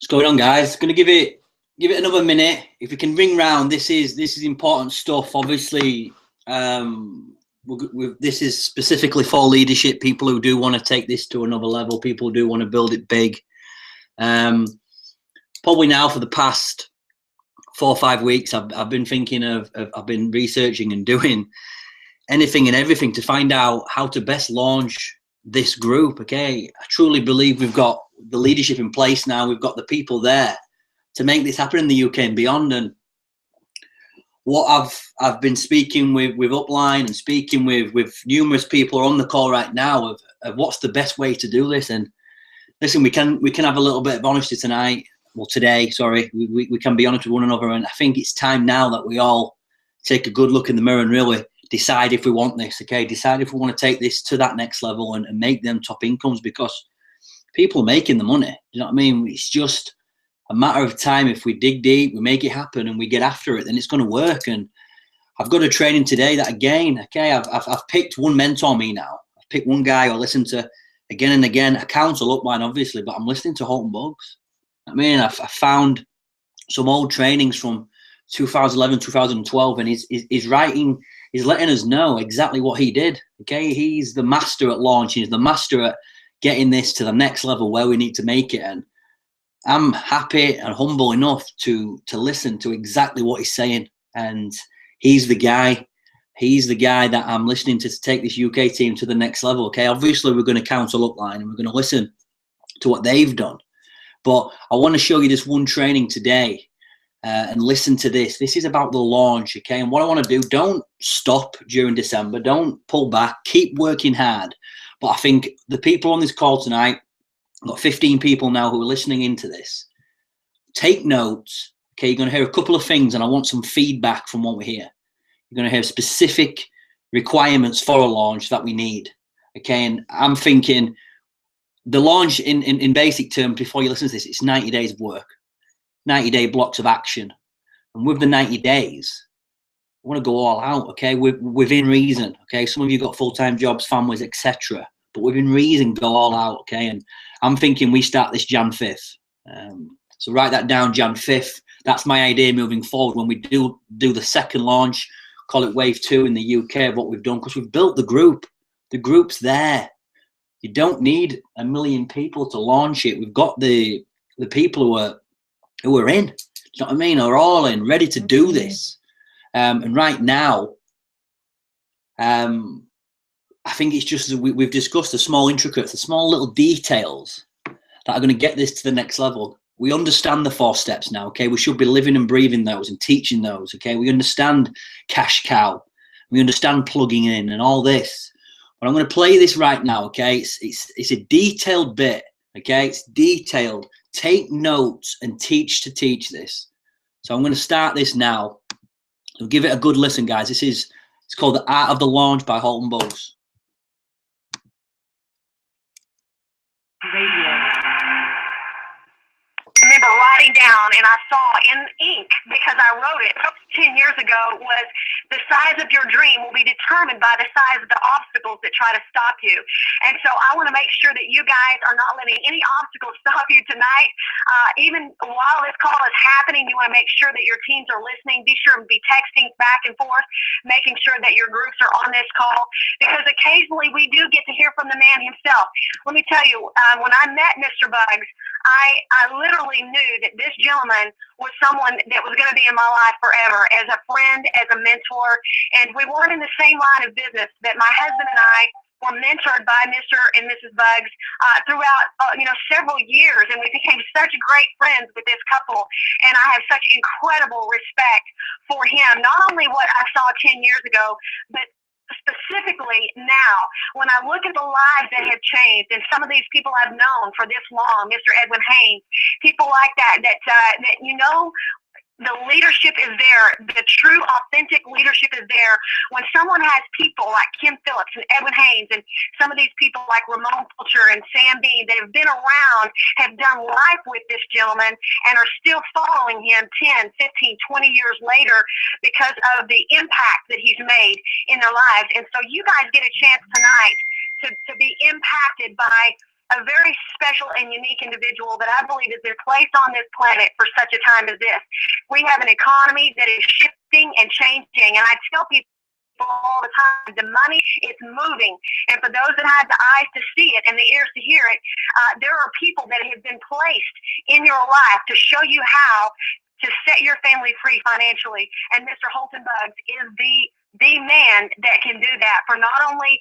What's going on, guys? Going to give it another minute. If we can ring round, this is important stuff. Obviously, this is specifically for leadership. People who do want to take this to another level. People who do want to build it big. Probably now for the past 4 or 5 weeks, I've been thinking I've been researching and doing anything and everything to find out how to best launch this group. Okay, I truly believe we've got the leadership in place now. We've got the people there to make this happen in the UK and beyond. And what I've been speaking with Upline and speaking with numerous people on the call right now of what's the best way to do this. And listen, we can have a little bit of honesty tonight. Well, today, sorry, we can be honest with one another. And I think it's time now that we all take a good look in the mirror and really decide if we want this. Okay, decide if we want to take this to that next level and make them top incomes, because people are making the money. You know what I mean? It's just a matter of time. If we dig deep, we make it happen, and we get after it, then it's going to work. And I've got a training today that, again, okay, I've picked one mentor me now. I've picked one guy I listen to again and again. I counsel Upline, obviously, but I'm listening to Halton Buggs. I mean, I found some old trainings from 2011, 2012, and he's writing, he's letting us know exactly what he did. Okay, he's the master at launch. He's the master at getting this to the next level where we need to make it. And I'm happy and humble enough to listen to exactly what he's saying. And he's the guy. He's the guy that I'm listening to take this UK team to the next level. Okay, obviously we're going to counsel Upline and we're going to listen to what they've done. But I want to show you this one training today and listen to this. This is about the launch, okay? And what I want to do, don't stop during December. Don't pull back. Keep working hard. But I think the people on this call tonight, I've got 15 people now who are listening into this. Take notes, okay? You're going to hear a couple of things, and I want some feedback from what we hear. You're going to hear specific requirements for a launch that we need, okay? And I'm thinking the launch in basic terms, before you listen to this, it's 90 days of work, 90-day blocks of action. And with the 90 days, I want to go all out, okay, within reason, okay? Some of you got full-time jobs, families, etc. But within reason, go all out, okay? And I'm thinking we start this Jan 5th. So write that down, Jan 5th. That's my idea moving forward when we do the second launch, call it Wave 2 in the UK of what we've done, because we've built the group. The group's there. You don't need 1 million people to launch it. We've got the people who are in. Do you know what I mean? Are all in, ready to do this. And right now, I think it's just we've discussed the small intricacies, the small little details that are going to get this to the next level. We understand the 4 steps now, okay? We should be living and breathing those and teaching those, okay? We understand cash cow. We understand plugging in and all this. But I'm going to play this right now, okay? It's a detailed bit, okay? It's detailed. Take notes and teach this. So I'm going to start this now. So give it a good listen, guys. It's called The Art of the Launch by Halton Buggs. I remember writing down, and I saw in ink, because I wrote it 10 years ago, was the size of your dream will be determined by the size of the obstacles that try to stop you. And so I want to make sure that you guys are not letting any obstacles stop you tonight. Even while this call is happening, you want to make sure that your teams are listening. Be sure to be texting back and forth, making sure that your groups are on this call, because occasionally we do get to hear from the man himself. Let me tell you, when I met Mr. Buggs, I literally knew that this gentleman was someone that was going to be in my life forever, as a friend, as a mentor. And we weren't in the same line of business, but my husband and I were mentored by Mr. and Mrs. Buggs throughout several years, and we became such great friends with this couple. And I have such incredible respect for him, not only what I saw 10 years ago, but specifically now, when I look at the lives that have changed, and some of these people I've known for this long, Mr. Edwin Haynes, people like that the leadership is there. The true, authentic leadership is there when someone has people like Kim Phillips and Edwin Haynes, and some of these people like Ramon Fulcher and Sam Bean that have been around, have done life with this gentleman, and are still following him 10, 15, 20 years later because of the impact that he's made in their lives. And so you guys get a chance tonight to be impacted by a very special and unique individual that I believe has been placed on this planet for such a time as this. We have an economy that is shifting and changing, and I tell people all the time, the money is moving, and for those that have the eyes to see it and the ears to hear it, there are people that have been placed in your life to show you how to set your family free financially, and Mr. Holton Buggs is the man that can do that for not only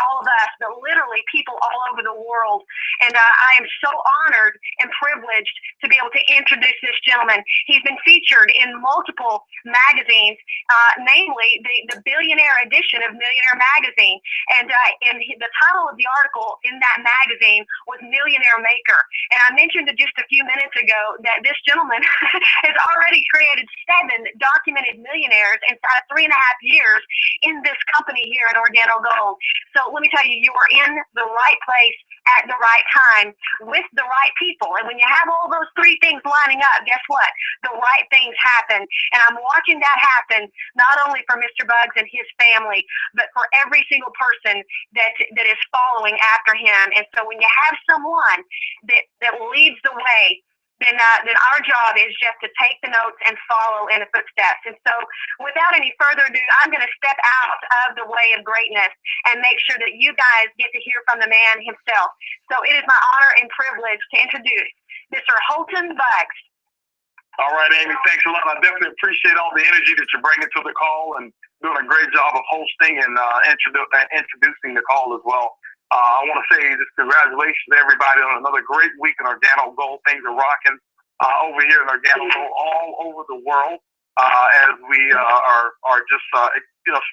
all of us, but literally people all over the world. And I am so honored and privileged to be able to introduce this gentleman. He's been featured in multiple magazines, namely the Billionaire edition of Millionaire Magazine. And the title of the article in that magazine was Millionaire Maker. And I mentioned just a few minutes ago that this gentleman has already created 7 documented millionaires inside of 3.5 years in this company here at Organo Gold. So let me tell you, you are in the right place at the right time with the right people. And when you have all those 3 things lining up, guess what? The right things happen. And I'm watching that happen not only for Mr. Buggs and his family, but for every single person that is following after him. And so when you have someone that leads the way, then our job is just to take the notes and follow in the footsteps. And so without any further ado, I'm going to step out of the way of greatness and make sure that you guys get to hear from the man himself. So it is my honor and privilege to introduce Mr. Holton Buggs. All right, Amy, thanks a lot. I definitely appreciate all the energy that you're bringing to the call and doing a great job of hosting and introducing the call as well. I want to say just congratulations to everybody on another great week in Organo Gold. Things are rocking over here in Organo Gold all over the world as we are just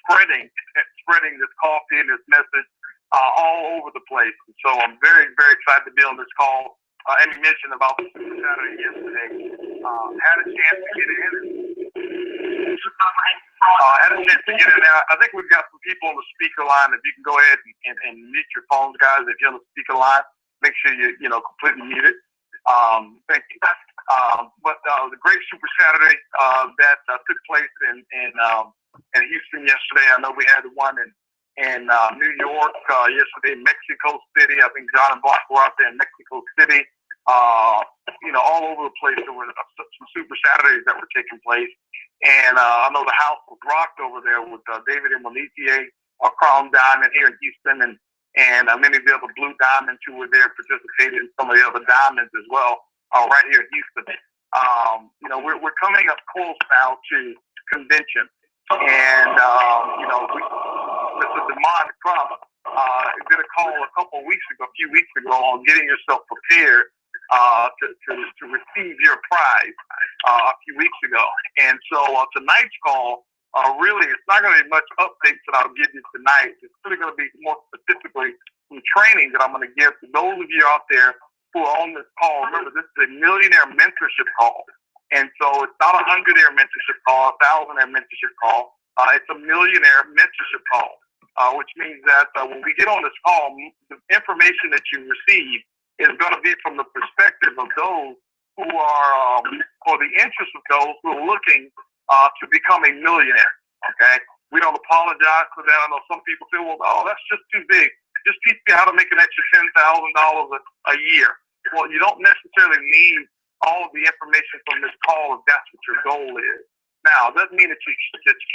spreading this coffee and this message all over the place. And so I'm very, very excited to be on this call. Amy mentioned about the Super Saturday yesterday. Had a chance to get in. Had a chance to get in there. I think we've got some people on the speaker line. If you can go ahead and mute your phones, guys. If you're on the speaker line, make sure you completely mute it. Thank you. But the great Super Saturday that took place in Houston yesterday. I know we had one in New York yesterday, Mexico City. I think John and Block were out there in Mexico City. All over the place. There were some Super Saturdays that were taking place. And I know the house was rocked over there with David and Monique, Crown Diamond here in Houston, and many of the other Blue Diamonds who were there participated in some of the other diamonds as well, right here in Houston. We're coming up close now to convention. And, Mr. Demond Crump did a call a few weeks ago on getting yourself prepared to receive your prize a few weeks ago. And so tonight's call, really, it's not going to be much updates that I'll give you tonight. It's really going to be more specifically some training that I'm going to give to those of you out there who are on this call. Remember, this is a millionaire mentorship call. And so it's not a 100-air mentorship call, a 1,000-air mentorship call. It's a millionaire mentorship call, which means that when we get on this call, the information that you receive is going to be from the perspective of those who are, or the interest of those who are looking to become a millionaire, okay? We don't apologize for that. I know some people say, well, that's just too big. Just teach me how to make an extra $10,000 a year. Well, you don't necessarily need all of the information from this call if that's what your goal is. Now, it doesn't mean that you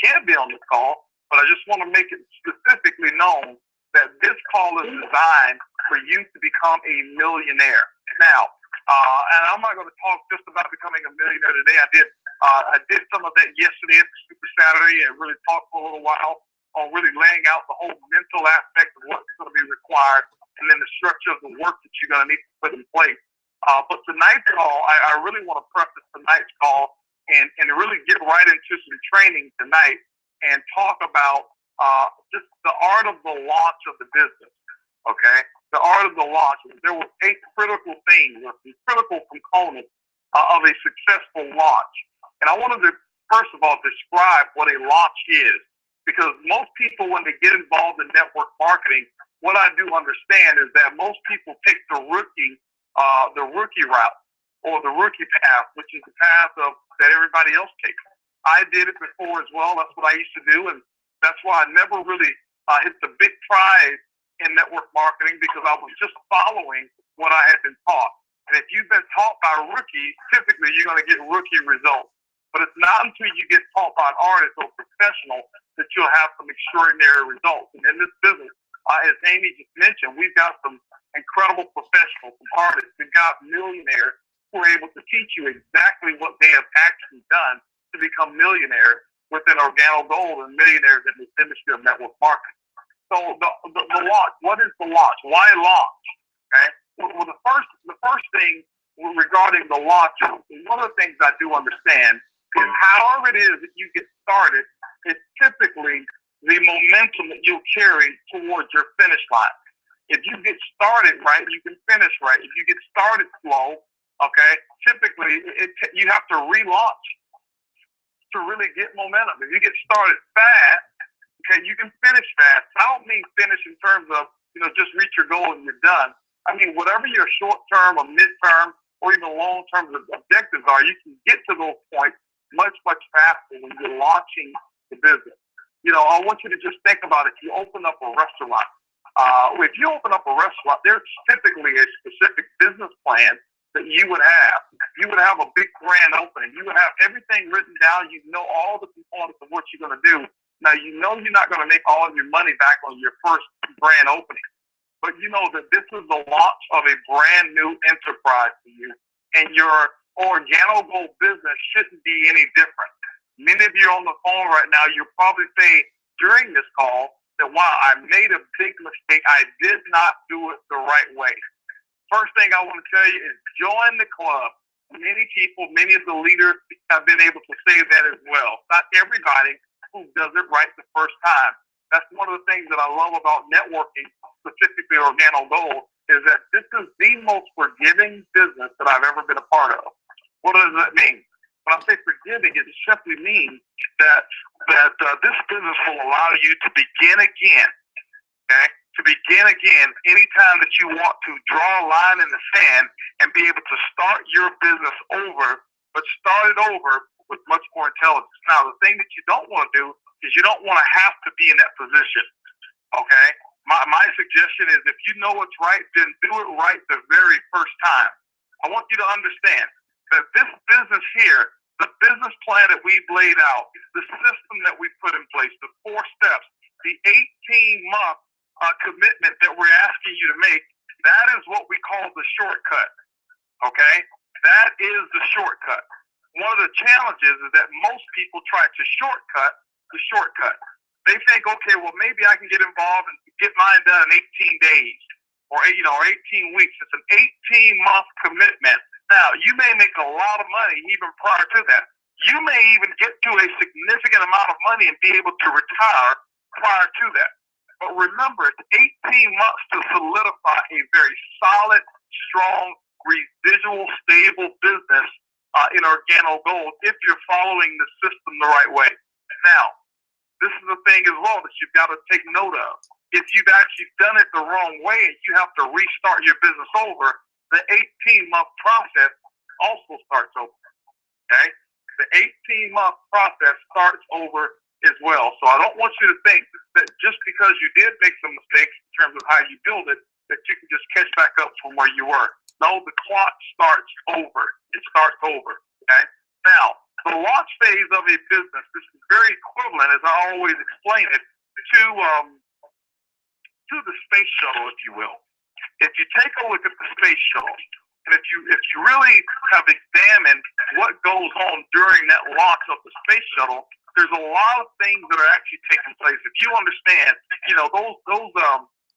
can't be on this call, but I just want to make it specifically known that this call is designed for you to become a millionaire. Now, and I'm not going to talk just about becoming a millionaire today. I did some of that yesterday at the Super Saturday and really talked for a little while on really laying out the whole mental aspect of what's going to be required and then the structure of the work that you're going to need to put in place. But tonight's call, I really want to preface tonight's call and really get right into some training tonight and talk about just the art of the launch of the business, okay? The art of the launch. There were 8 critical things, or critical components of a successful launch. And I wanted to, first of all, describe what a launch is, because most people, when they get involved in network marketing, what I do understand is that most people take the rookie route or the rookie path, which is the path that everybody else takes. I did it before as well. That's what I used to do, and that's why I never really hit the big prize in network marketing because I was just following what I had been taught. And if you've been taught by rookies, typically you're going to get rookie results. But it's not until you get taught by an artist or professional that you'll have some extraordinary results. And in this business, as Amy just mentioned, we've got some incredible professionals, some artists, we've got millionaires who are able to teach you exactly what they have actually done to become millionaires within Organo Gold and millionaires in this industry of network marketing. So the launch, what is the launch? Why launch? Okay. Well, the first thing regarding the launch, one of the things I do understand is however it is that you get started, it's typically the momentum that you'll carry towards your finish line. If you get started right, you can finish right. If you get started slow, okay, typically you have to relaunch to really get momentum. If you get started fast, okay, you can finish fast. I don't mean finish in terms of, just reach your goal and you're done. I mean, whatever your short-term or mid-term or even long-term objectives are, you can get to those points much, much faster when you're launching the business. I want you to just think about it. If you open up a restaurant, if you open up a restaurant, there's typically a specific business plan that you would have. You would have a big grand opening. You would have everything written down. You know all the components of what you're going to do. Now, you're not going to make all of your money back on your first grand opening. But you know that this is the launch of a brand new enterprise for you. And your Organo Gold business shouldn't be any different. Many of you on the phone right now, you're probably saying during this call that, wow, I made a big mistake. I did not do it the right way. First thing I want to tell you is join the club. Many people, many of the leaders have been able to say that as well. Not everybody who does it right the first time. That's one of the things that I love about networking, specifically Organo Gold, is that this is the most forgiving business that I've ever been a part of. What does that mean? When I say forgiving, it simply means that this business will allow you to begin again, okay? To begin again anytime that you want to draw a line in the sand and be able to start your business over, but start it over with much more intelligence. Now, the thing that you don't want to do is you don't want to have to be in that position, okay? My suggestion is if you know what's right, then do it right the very first time. I want you to understand that this business here, the business plan that we've laid out, the system that we put in place, the 4 steps, the 18-month commitment that we're asking you to make, that is what we call the shortcut, okay? That is the shortcut. One of the challenges is that most people try to shortcut the shortcut. They think, okay, well, maybe I can get involved and get mine done in 18 days or 18 weeks. It's an 18-month commitment. Now, you may make a lot of money even prior to that. You may even get to a significant amount of money and be able to retire prior to that. But remember, it's 18 months to solidify a very solid, strong, residual, stable business in Organo Gold if you're following the system the right way. Now, this is the thing as well that you've got to take note of. If you've actually done it the wrong way and you have to restart your business over, the 18-month process also starts over, okay? The 18-month process starts over as well. So I don't want you to think that just because you did make some mistakes in terms of how you build it, that you can just catch back up from where you were. No, the clock starts over. It starts over, okay? Now, the launch phase of a business, this is very equivalent, as I always explain it, to the space shuttle, if you will. If you take a look at the space shuttle, and if you really have examined what goes on during that launch of the space shuttle, there's a lot of things that are actually taking place. If you understand, those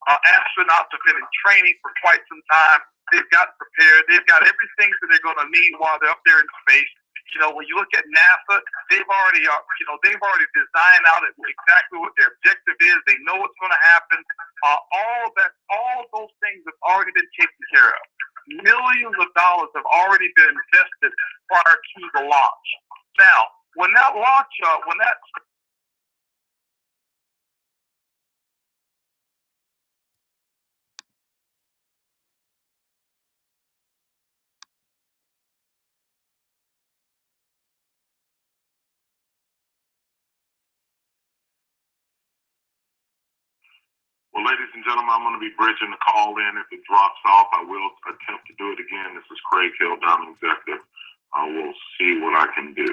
astronauts have been in training for quite some time. They've got prepared. They've got everything that they're going to need while they're up there in space. When you look at NASA, they've already designed out exactly what their objective is. They know what's going to happen. All those things have already been taken care of. Millions of dollars have already been invested prior to the launch. Now, when that launch, Well, ladies and gentlemen, I'm going to be bridging the call in. If it drops off, I will attempt to do it again. This is Craig Hill, Diamond Executive. I will see what I can do.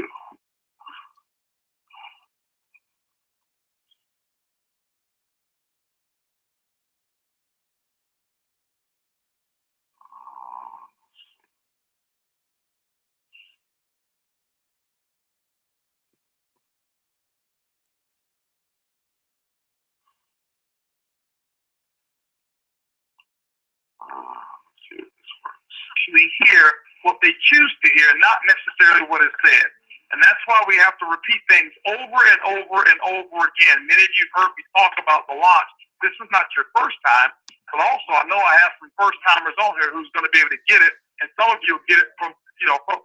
Actually hear what they choose to hear, not necessarily what is said. And that's why we have to repeat things over and over and over again. Many of you have heard me talk about the launch. This is not your first time, but also I know I have some first timers on here who's going to be able to get it, and some of you will get it from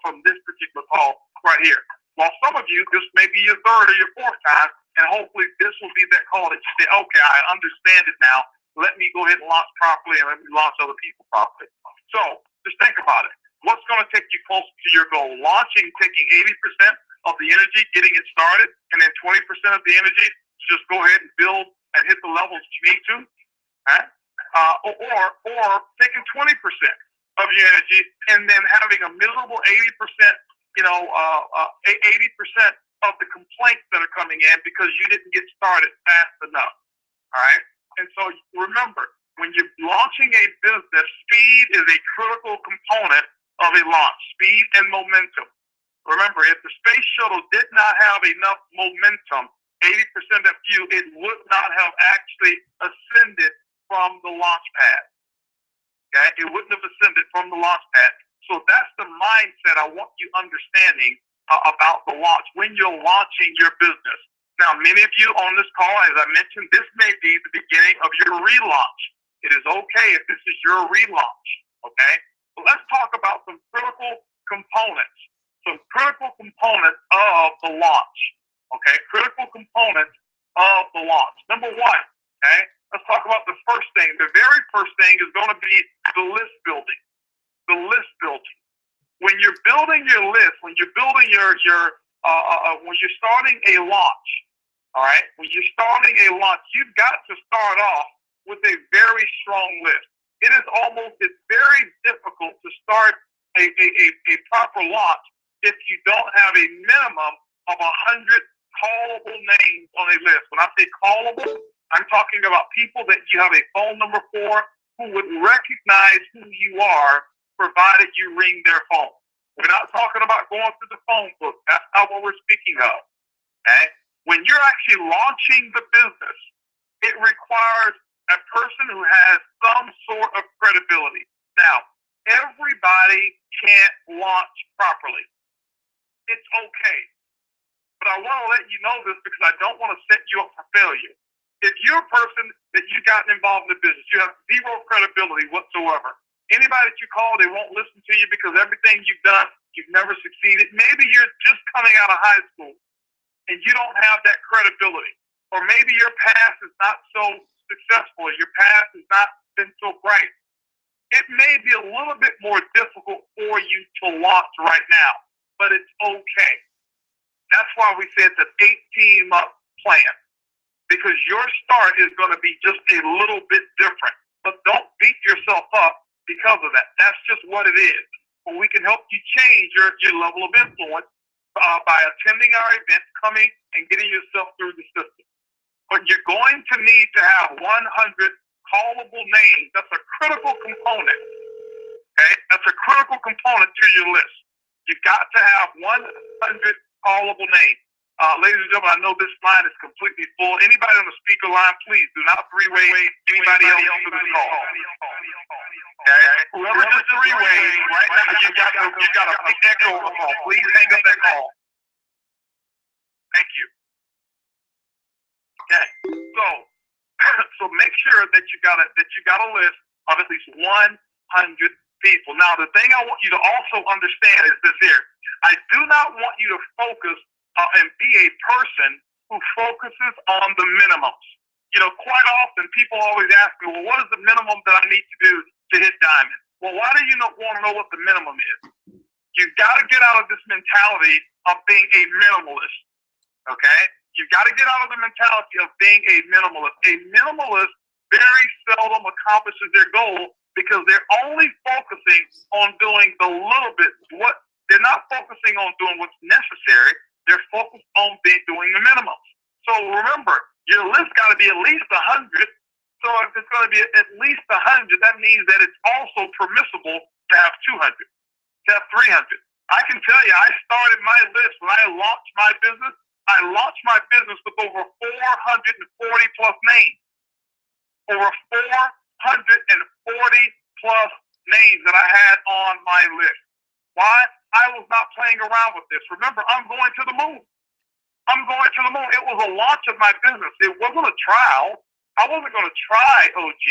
from this particular call right here. While some of you, this may be your third or your fourth time, and hopefully this will be that call that you say, okay, I understand it now. Let me go ahead and launch properly, and let me launch other people properly. So just think about it. What's going to take you closer to your goal? Launching, taking 80% of the energy, getting it started, and then 20% of the energy to just go ahead and build and hit the levels you need to, right? Or taking 20% of your energy and then having a miserable 80%, 80% of the complaints that are coming in because you didn't get started fast enough. All right. And so remember, when you're launching a business, speed is a critical component of a launch. Speed and momentum. Remember, if the space shuttle did not have enough momentum, 80% of you, it would not have actually ascended from the launch pad. Okay? It wouldn't have ascended from the launch pad. So that's the mindset I want you understanding about the launch when you're launching your business. Now, many of you on this call, as I mentioned, this may be the beginning of your relaunch. It is okay if this is your relaunch, okay? So let's talk about some critical components. Some critical components of the launch, okay? Critical components of the launch. Number one, okay? Let's talk about the first thing. The very first thing is going to be the list building. The list building. When you're building your list, when you're building when you're starting a launch, all right? When you're starting a launch, you've got to start off with a very strong list. It's very difficult to start a proper launch if you don't have a minimum of 100 callable names on a list. When I say callable, I'm talking about people that you have a phone number for who would recognize who you are provided you ring their phone. We're not talking about going through the phone book. That's not what we're speaking of. Okay? When you're actually launching the business, it requires a person who has some sort of credibility. Now, everybody can't launch properly. It's okay. But I want to let you know this because I don't want to set you up for failure. If you're a person that you've gotten involved in the business, you have zero credibility whatsoever. Anybody that you call, they won't listen to you because everything you've done, you've never succeeded. Maybe you're just coming out of high school and you don't have that credibility. Or maybe your past is not so successful. Your past has not been so bright. It may be a little bit more difficult for you to launch right now, but it's okay. That's why we said the 18-month plan, because your start is going to be just a little bit different. But don't beat yourself up because of that. That's just what it is. But we can help you change your level of influence by attending our events, coming and getting yourself through the system. But you're going to need to have 100 callable names. That's a critical component. Okay? That's a critical component to your list. You've got to have 100 callable names. Ladies and gentlemen, I know this line is completely full. Anybody on the speaker line, please do not three-way anybody else to this call. Okay? Whoever just three-way right now, you got a big echo on the call. Please hang up that call. Thank you. Okay. So make sure that you got a list of at least 100 people. Now, the thing I want you to also understand is this here. I do not want you to focus and be a person who focuses on the minimums. Quite often people always ask me, well, what is the minimum that I need to do to hit diamond? Well, why do you not want to know what the minimum is? You've got to get out of this mentality of being a minimalist, okay? You've got to get out of the mentality of being a minimalist. A minimalist very seldom accomplishes their goal because they're only focusing on doing the little bit. They're not focusing on doing what's necessary. They're focused on doing the minimum. So remember, your list got to be at least 100. So if it's going to be at least 100, that means that it's also permissible to have 200, to have 300. I can tell you, I started my list when I launched my business. I launched my business with over 440 plus names. Over 440 plus names that I had on my list. Why? I was not playing around with this. Remember, I'm going to the moon. I'm going to the moon. It was a launch of my business. It wasn't a trial. I wasn't going to try OG.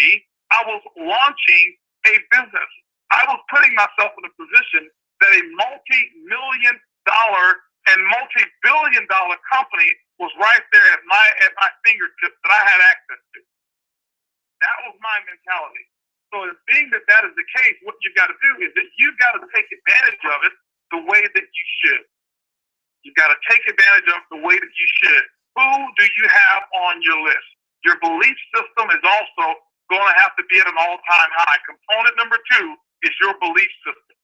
I was launching a business. I was putting myself in a position that a multi-million-dollar and multi-billion-dollar company was right there at my fingertips that I had access to. That was my mentality. So being that is the case, what you've got to do is that you've got to take advantage of it the way that you should. You've got to take advantage of it the way that you should. Who do you have on your list? Your belief system is also going to have to be at an all-time high. Component number 2 is your belief system.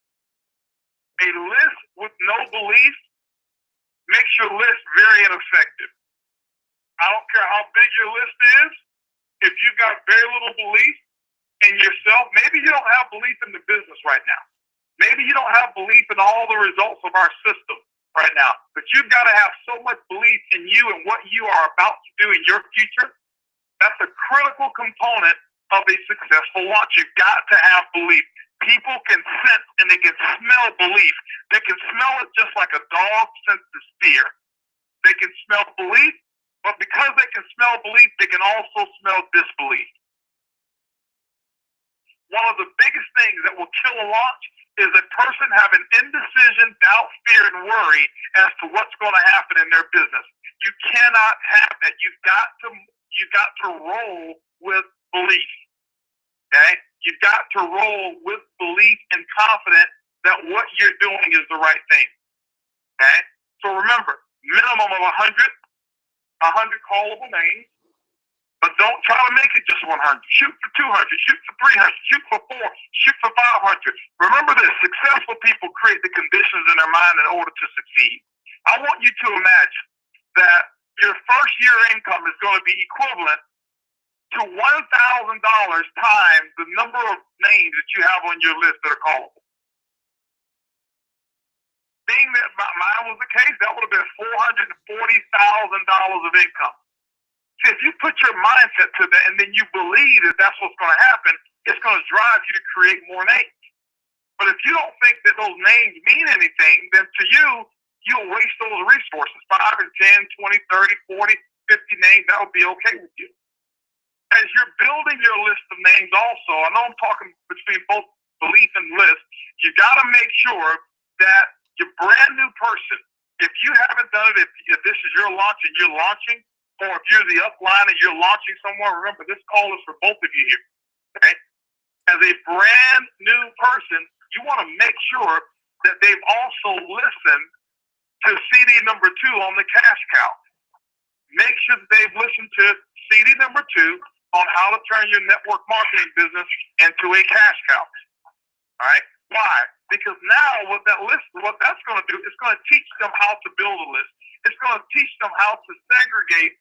A list with no belief makes your list very ineffective. I don't care how big your list is. If you've got very little belief in yourself, maybe you don't have belief in the business right now. Maybe you don't have belief in all the results of our system right now. But you've got to have so much belief in you and what you are about to do in your future. That's a critical component of a successful launch. You've got to have belief. People can sense and they can smell belief. They can smell it just like a dog senses fear. They can smell belief, but because they can smell belief, they can also smell disbelief. One of the biggest things that will kill a launch is a person having indecision, doubt, fear, and worry as to what's going to happen in their business. You cannot have that. You've got to roll with belief. Okay? You've got to roll with belief and confidence that what you're doing is the right thing. Okay? So remember, minimum of 100 callable names, but don't try to make it just 100. Shoot for 200, shoot for 300, shoot for 4, shoot for 500. Remember this, successful people create the conditions in their mind in order to succeed. I want you to imagine that your first year income is going to be equivalent to $1,000 times the number of names that you have on your list that are callable. Being that mine was the case, that would have been $440,000 of income. See, if you put your mindset to that and then you believe that that's what's going to happen, it's going to drive you to create more names. But if you don't think that those names mean anything, then to you, you'll waste those resources. 5 and 10, 20, 30, 40, 50 names, that would be okay with you. As you're building your list of names also, I know I'm talking between both belief and list, you got to make sure that your brand new person, if you haven't done it, if this is your launch and you're launching, or if you're the upline and you're launching somewhere, remember this call is for both of you here. Okay? As a brand new person, you want to make sure that they've also listened to CD number 2 on the cash cow. Make sure that they've listened to CD number 2 on how to turn your network marketing business into a cash cow. All right? Why? Because now what that's going to do, it's going to teach them how to build a list. It's going to teach them how to segregate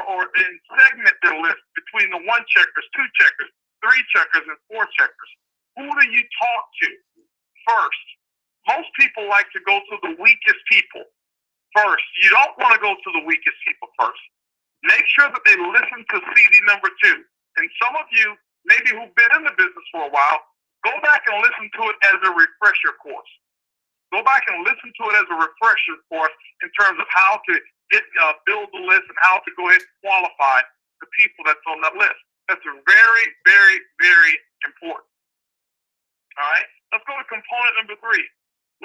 or segment their list between the 1 checkers, 2 checkers, 3 checkers, and 4 checkers. Who do you talk to first? Most people like to go to the weakest people first. You don't want to go to the weakest people first. Make sure that they listen to CD number 2. And some of you, maybe who've been in the business for a while, go back and listen to it as a refresher course. Go back and listen to it as a refresher course in terms of how to build the list and how to go ahead and qualify the people that's on that list. That's very, very, very important. All right? Let's go to component number 3.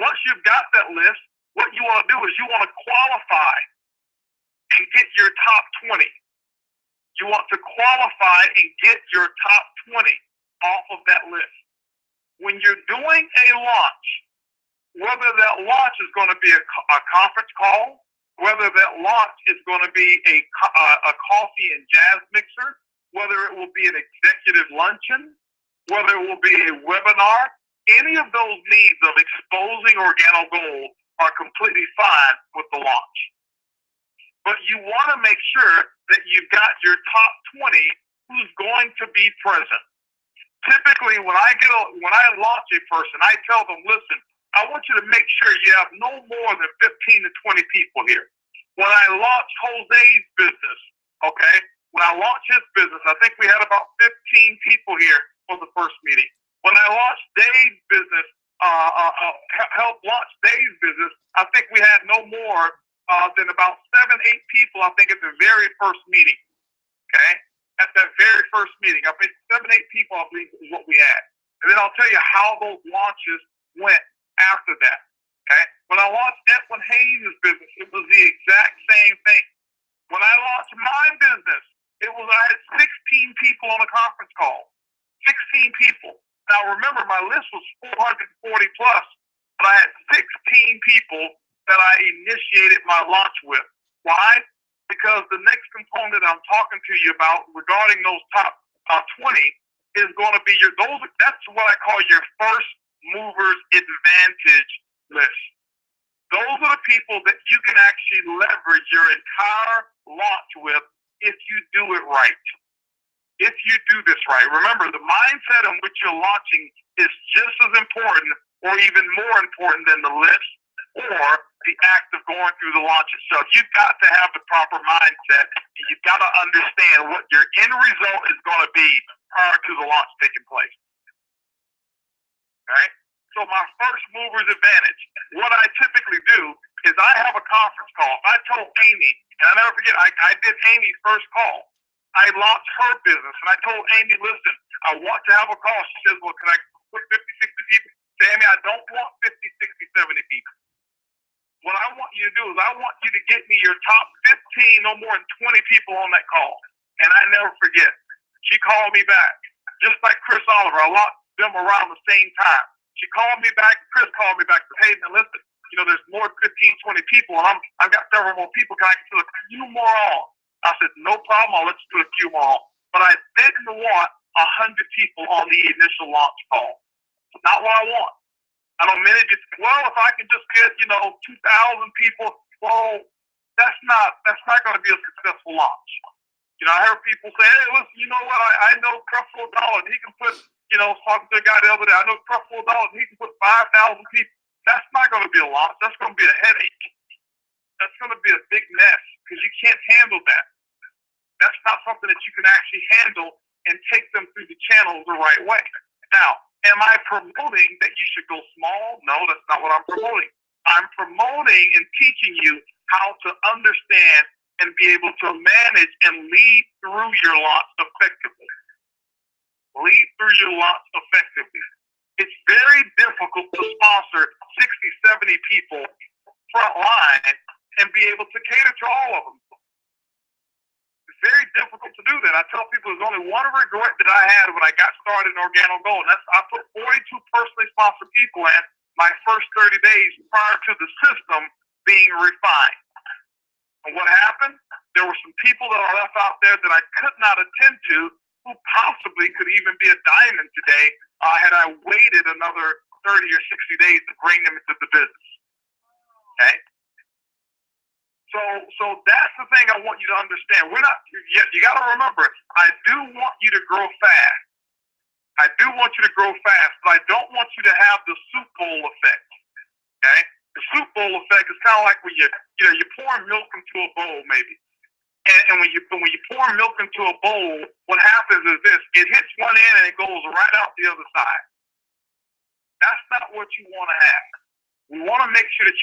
Once you've got that list, what you want to do is you want to qualify and get your top 20. You want to qualify and get your top 20 off of that list. When you're doing a launch, whether that launch is going to be a conference call, whether that launch is going to be a coffee and jazz mixer, whether it will be an executive luncheon, whether it will be a webinar, any of those needs of exposing OrganoGold are completely fine with the launch. But you want to make sure that you've got your top 20 who's going to be present. Typically, when I launch a person, I tell them, listen, I want you to make sure you have no more than 15 to 20 people here. When I launched Jose's business, okay, when I launched his business, I think we had about 15 people here for the first meeting. When I launched Dave's business, helped launch Dave's business, I think we had no more than about 7, 8 people, I think, at the very first meeting, okay? At that very first meeting. I think 7, 8 people, I believe, is what we had. And then I'll tell you how those launches went after that, okay? When I launched Edwin Haynes' business, it was the exact same thing. When I launched my business, I had 16 people on a conference call. 16 people. Now, remember, my list was 440 plus, but I had 16 people that I initiated my launch with. Why? Because the next component I'm talking to you about regarding those top 20 is going to be that's what I call your first movers advantage list. Those are the people that you can actually leverage your entire launch with if you do it right. If you do this right. Remember, the mindset in which you're launching is just as important or even more important than the list or the act of going through the launch itself. You've got to have the proper mindset, and you've got to understand what your end result is going to be prior to the launch taking place. All right? So my first mover's advantage, what I typically do is I have a conference call. I told Amy, and I never forget, I did Amy's first call. I launched her business, and I told Amy, listen, I want to have a call. She says, well, can I put 50, 60 people? Say, Amy, I don't want 50, 60, 70 people. What I want you to do is I want you to get me your top 15, no more than 20 people on that call. And I never forget. She called me back, just like Chris Oliver. I launched them around the same time. She called me back. Chris called me back. Hey, now listen, there's more than 15, 20 people, and I've got several more people. Can I put a few more on? I said, no problem. I'll let you put a few more on. But I didn't want 100 people on the initial launch call. It's not what I want. I know many of you think, well, if I can just get, 2,000 people, well, that's not going to be a successful launch. I heard people say, hey, listen, you know what? I know Creflo Dollar, he can put, talking to a guy the other day, I know Creflo Dollar, he can put 5,000 people. That's not going to be a launch. That's going to be a headache. That's going to be a big mess because you can't handle that. That's not something that you can actually handle and take them through the channels the right way. Now, am I promoting that you should go small? No, that's not what I'm promoting. I'm promoting and teaching you how to understand and be able to manage and lead through your launch effectively. Lead through your launch effectively. It's very difficult to sponsor 60, 70 people front line and be able to cater to all of them. It's very difficult to do that. I tell people there's only one regret that I had when I got started in OrganoGold. And I put 42 personally sponsored people in my first 30 days prior to the system being refined. And what happened? There were some people that are left out there that I could not attend to who possibly could even be a diamond today had I waited another 30 or 60 days to bring them into the business. Okay? So that's the thing I want you to understand. You got to remember, I do want you to grow fast. I do want you to grow fast, but I don't want you to have the soup bowl effect. Okay? The soup bowl effect is kind of like when you pour milk into a bowl, maybe. And when you pour milk into a bowl, what happens is this: it hits one end and it goes right out the other side. That's not what you want to have. We want to make sure that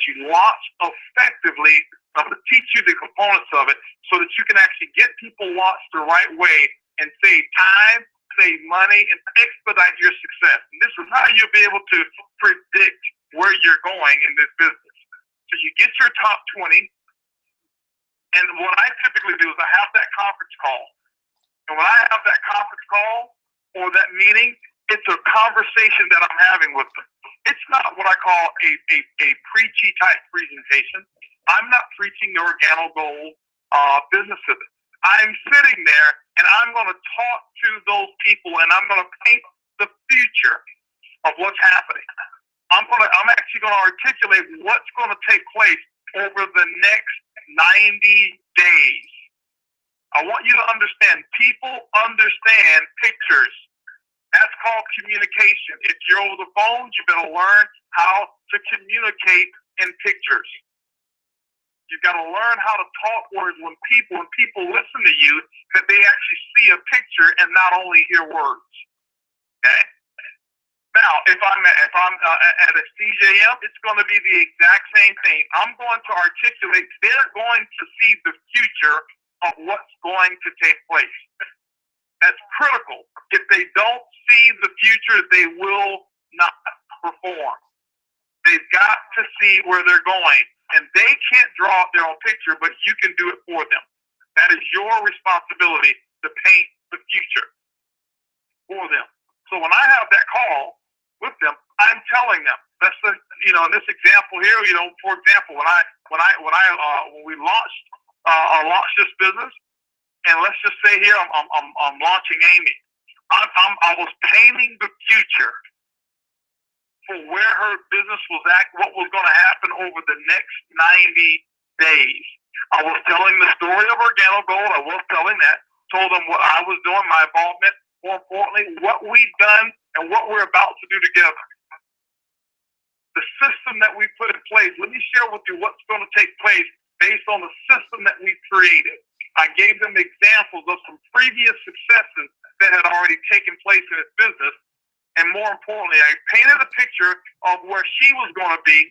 you launch effectively. I'm going to teach you the components of it so that you can actually get people launched the right way and save time, save money, and expedite your success. And this is how you'll be able to predict where you're going in this business. So you get your top 20, and what I typically do is I have that conference call. And when I have that conference call or that meeting, it's a conversation that I'm having with them. It's not what I call a preachy type presentation. I'm not preaching the OrganoGold business to them. I'm sitting there and I'm going to talk to those people and I'm going to paint the future of what's happening. I'm actually going to articulate what's going to take place over the next 90 days. I want you to understand, people understand pictures. That's called communication. If you're over the phone, you better learn how to communicate in pictures. You've got to learn how to talk words when people listen to you, that they actually see a picture and not only hear words. Okay? Now, if I'm at a CJM, it's going to be the exact same thing. I'm going to articulate. They're going to see the future of what's going to take place. That's critical. If they don't see the future, they will not perform. They've got to see where they're going. And they can't draw up their own picture, but you can do it for them. That is your responsibility to paint the future for them. So when I have that call with them, I'm telling them. That's the, in this example here. For example, when we launched this business, and let's just say here I'm launching Amy. I was painting the future for where her business was at, what was going to happen over the next 90 days. I was telling the story of OrganoGold. I was telling that. Told them what I was doing, my involvement. More importantly, what we've done and what we're about to do together. The system that we put in place. Let me share with you what's going to take place based on the system that we've created. I gave them examples of some previous successes that had already taken place in his business. And more importantly, I painted a picture of where she was going to be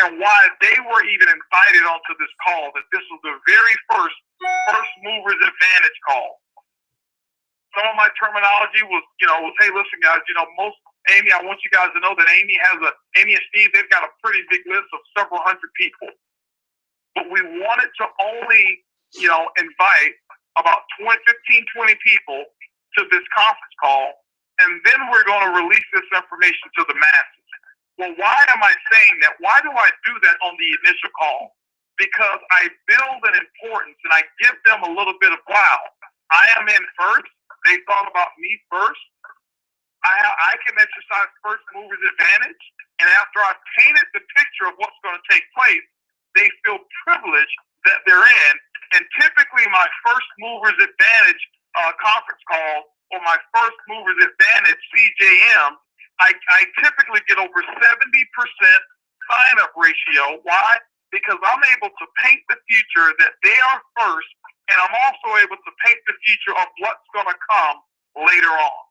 and why they were even invited onto this call, that this was the very first movers advantage call. Some of my terminology was, hey, listen, guys, Amy, I want you guys to know that Amy and Steve, they've got a pretty big list of several hundred people. But we wanted to only, invite about 15, 20 people to this conference call. And then we're going to release this information to the masses. Well, why am I saying that? Why do I do that on the initial call? Because I build an importance and I give them a little bit of, wow, I am in first. They thought about me first. I can exercise first mover's advantage. And after I painted the picture of what's going to take place, they feel privileged that they're in. And typically my first mover's advantage conference call, or my first mover's advantage CJM, I typically get over 70% sign-up ratio. Why? Because I'm able to paint the future that they are first, and I'm also able to paint the future of what's going to come later on.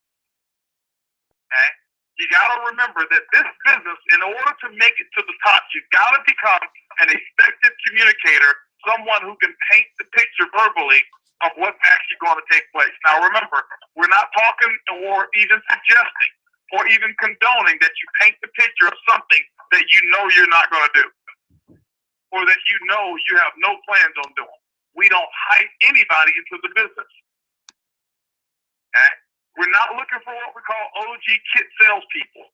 Okay? You got to remember that this business, in order to make it to the top, you've got to become an effective communicator, someone who can paint the picture verbally of what's actually going to take place. Now remember, we're not talking or even suggesting or even condoning that you paint the picture of something that you know you're not going to do, or that you know you have no plans on doing. We don't hype anybody into the business. Okay? We're not looking for what we call OG kit salespeople.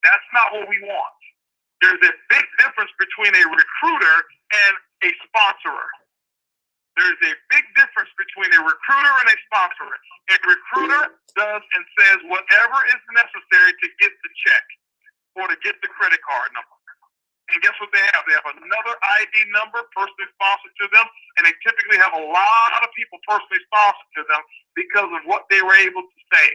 That's not what we want. There's a big difference between a recruiter and a sponsorer. There's a big difference between a recruiter and a sponsor. A recruiter does and says whatever is necessary to get the check or to get the credit card number. And guess what they have? They have another ID number personally sponsored to them, and they typically have a lot of people personally sponsored to them because of what they were able to say.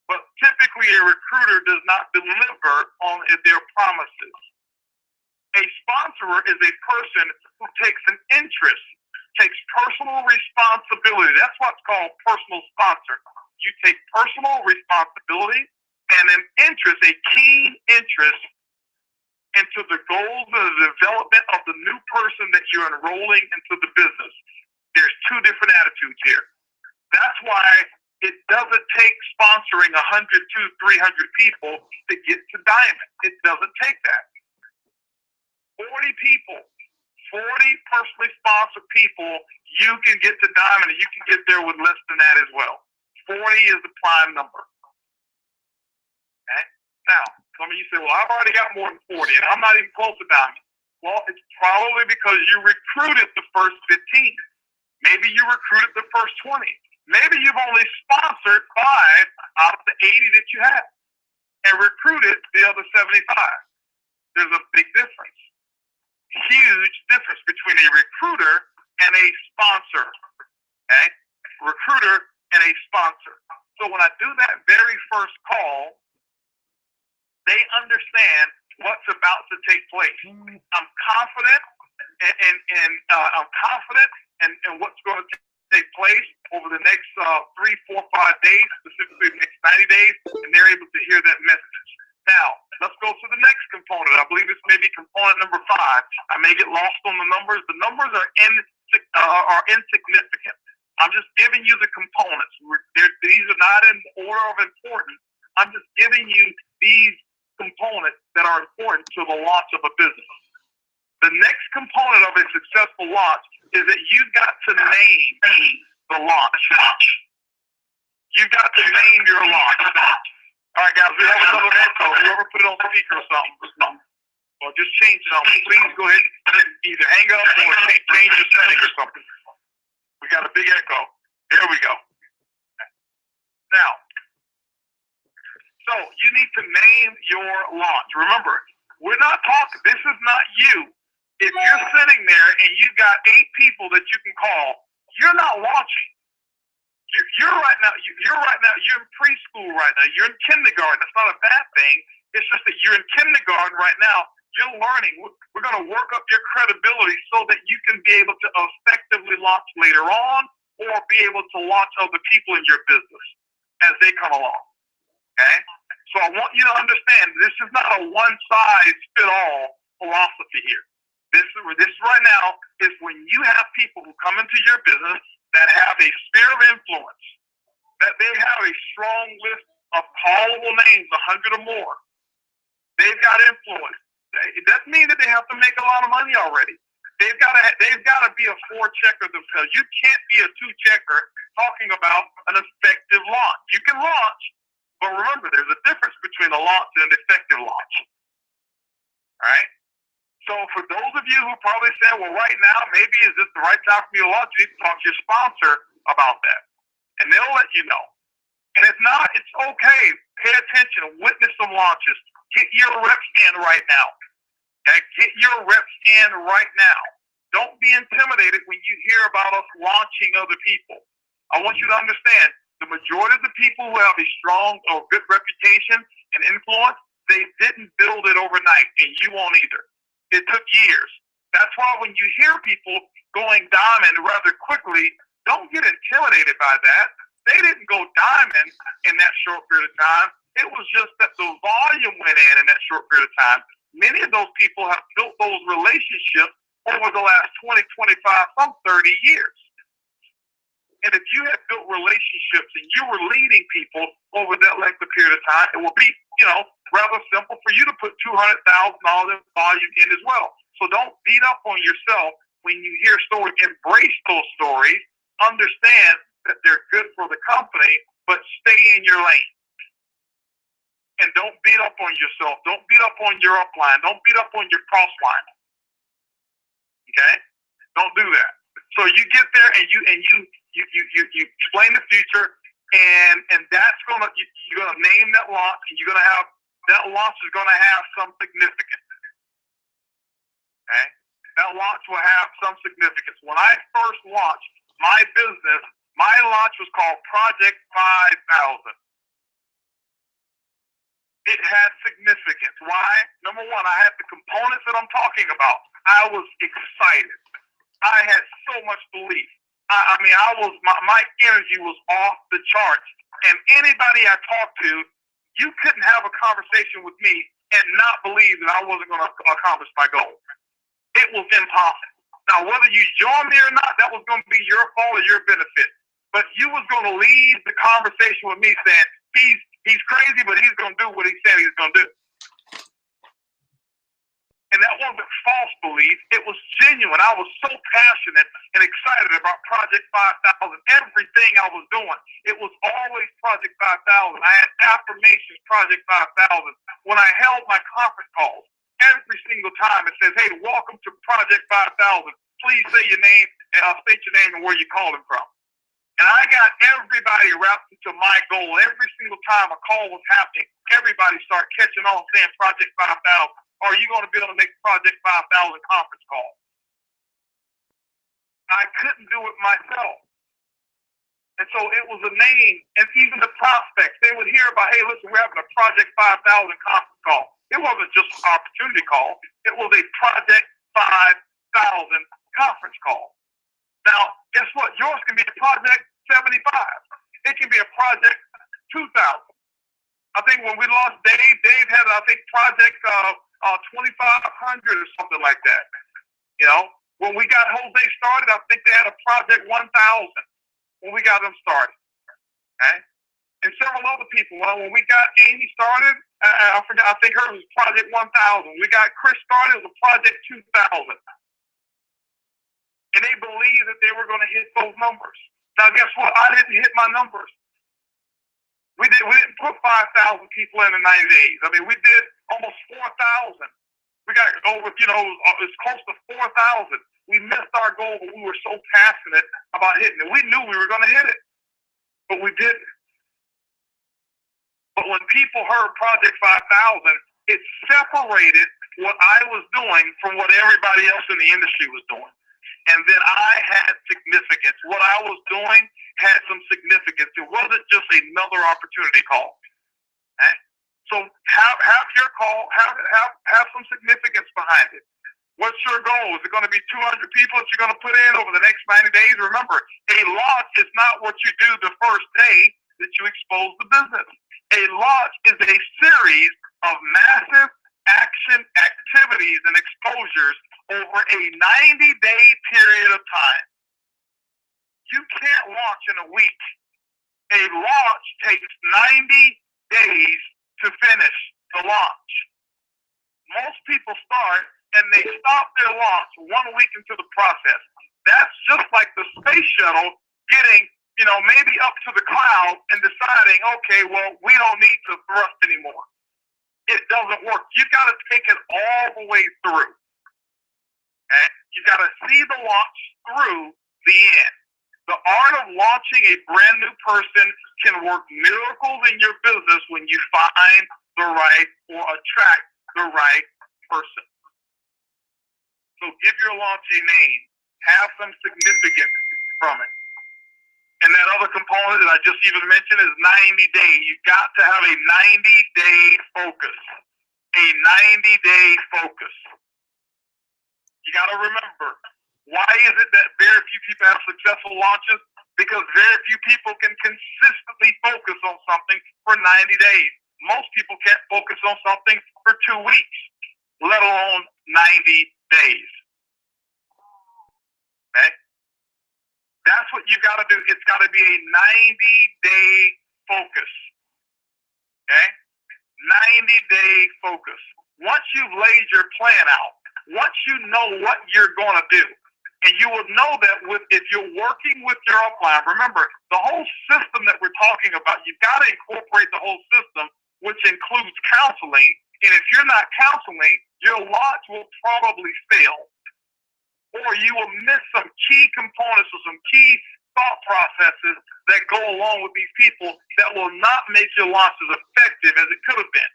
But typically a recruiter does not deliver on their promises. A sponsorer is a person who takes an interest, takes personal responsibility. That's what's called personal sponsor. You take personal responsibility and an interest, a keen interest into the goals and the development of the new person that you're enrolling into the business. There's two different attitudes here. That's why it doesn't take sponsoring 100, 200, 300 people to get to Diamond. It doesn't take that. 40 people, 40 personally sponsored people, you can get to Diamond, and you can get there with less than that as well. 40 is the prime number. Okay? Now, some of you say, well, I've already got more than 40, and I'm not even close to Diamond. Well, it's probably because you recruited the first 15. Maybe you recruited the first 20. Maybe you've only sponsored 5 out of the 80 that you have and recruited the other 75. There's a big difference. Huge difference between a recruiter and a sponsor. Okay? Recruiter and a sponsor. So when I do that very first call, they understand what's about to take place. I'm confident I'm confident in what's going to take place over the next 3, 4, 5 days, specifically the next 90 days, and they're able to hear that message. Now, let's go to the next component. I believe this may be component number 5. I may get lost on the numbers. The numbers are insignificant. I'm just giving you the components. These are not in order of importance. I'm just giving you these components that are important to the launch of a business. The next component of a successful launch is that you've got to name the launch. You've got to name your launch. All right, guys, we have another echo. Whoever put it on speaker or something, or just change something, please go ahead and either hang up or change your setting or something. We got a big echo. There we go. Now, so you need to name your launch. Remember, we're not talking, this is not you. If you're sitting there and you've got 8 people that you can call, you're not launching. You're in preschool right now. You're in kindergarten. That's not a bad thing. It's just that you're in kindergarten right now. You're learning. We're going to work up your credibility so that you can be able to effectively launch later on, or be able to launch other people in your business as they come along. Okay? So I want you to understand, this is not a one-size-fits-all philosophy here. This right now is when you have people who come into your business that have a sphere of influence, that they have a strong list of callable names, 100 or more. They've got influence. It doesn't mean that they have to make a lot of money already. They've got to be a 4-checker themselves. You can't be a 2-checker talking about an effective launch. You can launch, but remember, there's a difference between a launch and an effective launch. All right? So for those of you who probably said, well, right now, maybe is this the right time for me to launch? You need to talk to your sponsor about that. And they'll let you know. And if not, it's okay. Pay attention. Witness some launches. Get your reps in right now. Okay? Get your reps in right now. Don't be intimidated when you hear about us launching other people. I want you to understand, the majority of the people who have a strong or good reputation and influence, they didn't build it overnight, and you won't either. It took years. That's why when you hear people going diamond rather quickly, don't get intimidated by that. They didn't go diamond in that short period of time. It was just that the volume went in that short period of time. Many of those people have built those relationships over the last 20, 25, some 30 years. And if you have built relationships and you were leading people over that length of period of time, it will be, rather simple for you to put $200,000 in volume in as well. So don't beat up on yourself when you hear stories. Embrace those stories. Understand that they're good for the company, but stay in your lane. And don't beat up on yourself. Don't beat up on your upline. Don't beat up on your cross line. Okay? Don't do that. So you get there and you explain the future, and that's you're gonna name that launch, and you're gonna have that launch is gonna have some significance. Okay? That launch will have some significance. When I first launched my business, my launch was called Project 5,000. It has significance. Why? Number one, I had the components that I'm talking about. I was excited. I had so much belief. My energy was off the charts. And anybody I talked to, you couldn't have a conversation with me and not believe that I wasn't going to accomplish my goal. It was impossible. Now, whether you join me or not, that was going to be your fault or your benefit. But you was going to leave the conversation with me saying, he's crazy, but he's going to do what he said he's going to do. And that wasn't false belief. It was genuine. I was so passionate and excited about Project 5,000. Everything I was doing, it was always Project 5,000. I had affirmations, Project 5,000. When I held my conference calls, every single time it says, hey, welcome to Project 5,000. Please say your name state your name and where you're calling from. And I got everybody wrapped into my goal. Every single time a call was happening, everybody started catching on saying Project 5,000. Are you going to be able to make Project 5,000 conference call? I couldn't do it myself. And so it was a name, and even the prospects, they would hear about, hey, listen, we're having a Project 5,000 conference call. It wasn't just an opportunity call. It was a Project 5,000 conference call. Now, guess what? Yours can be a Project 75. It can be a Project 2,000. I think when we lost Dave had, I think, Project 2,500 or something like that. You know, when we got Jose started, I think they had a Project 1,000 when we got them started. Okay? And several other people. When we got Amy started, I think hers was Project 1,000. We got Chris started, it was a Project 2,000. And they believed that they were going to hit those numbers. Now, guess what? I didn't hit my numbers. We didn't put 5,000 people in 90 days. I mean, we did almost 4,000. We got over, it's close to 4,000. We missed our goal, but we were so passionate about hitting it. We knew we were going to hit it, but we didn't. But when people heard Project 5,000, it separated what I was doing from what everybody else in the industry was doing. And then I had significance. What I was doing had some significance. It wasn't just another opportunity call. Okay? So have your call, have some significance behind it. What's your goal? Is it going to be 200 people that you're going to put in over the next 90 days? Remember, a launch is not what you do the first day that you expose the business. A launch is a series of massive action activities and exposures over a 90-day period of time. You can't launch in a week. A launch takes 90 days to finish the launch. Most people start and they stop their launch 1 week into the process. That's just like the space shuttle getting, maybe up to the cloud and deciding, okay, well, we don't need to thrust anymore. It doesn't work. You got to take it all the way through. Okay? You got to see the launch through the end. The art of launching a brand new person can work miracles in your business when you find the right or attract the right person. So give your launch a name. Have some significance from it. And that other component that I just even mentioned is 90 days. You've got to have a 90-day focus. A 90-day focus. You got to remember, why is it that very few people have successful launches? Because very few people can consistently focus on something for 90 days. Most people can't focus on something for 2 weeks, let alone 90 days. Okay? That's what you got to do. It's got to be a 90-day focus. Okay? 90-day focus. Once you've laid your plan out, once you know what you're going to do, and you will know that if you're working with your upline, remember, the whole system that we're talking about, you've got to incorporate the whole system, which includes counseling. And if you're not counseling, your launch will probably fail. Or you will miss some key components or some key thought processes that go along with these people that will not make your launch as effective as it could have been.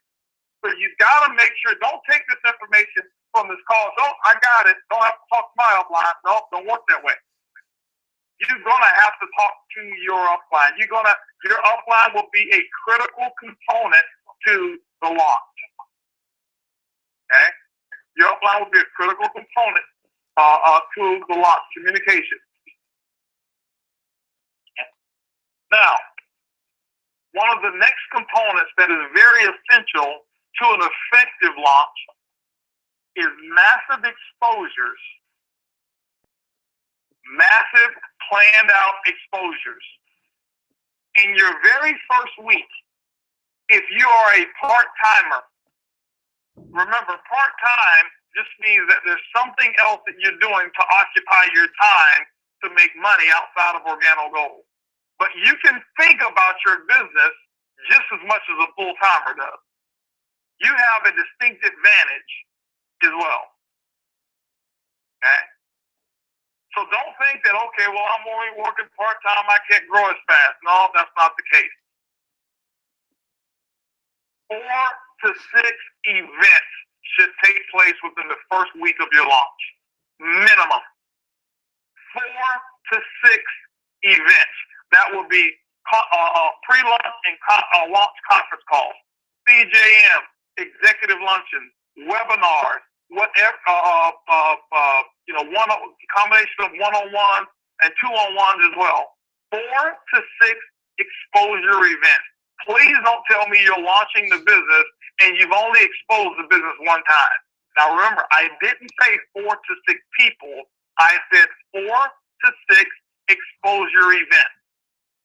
So you've got to make sure, don't take this information from this call. I got it. Don't have to talk to my upline. No, don't work that way. You're going to have to talk to your upline. Your upline will be a critical component to the launch. Okay? Your upline will be a critical component to the launch, communication. Now, one of the next components that is very essential to an effective launch is massive exposures, massive planned out exposures. In your very first week, if you are a part-timer, remember, part-time just means that there's something else that you're doing to occupy your time to make money outside of OrganoGold. But you can think about your business just as much as a full-timer does. You have a distinct advantage as well. Okay? So don't think that, okay, well, I'm only working part-time, I can't grow as fast. No, that's not the case. 4 to 6 events should take place within the first week of your launch. Minimum. 4 to 6 events. That will be pre-launch and launch conference calls, CJM, executive luncheons, webinars, whatever, combination of one-on-ones and two-on-ones as well. 4 to 6 exposure events. Please don't tell me you're launching the business and you've only exposed the business one time. Now remember, I didn't say 4 to 6 people. I said 4 to 6 exposure events,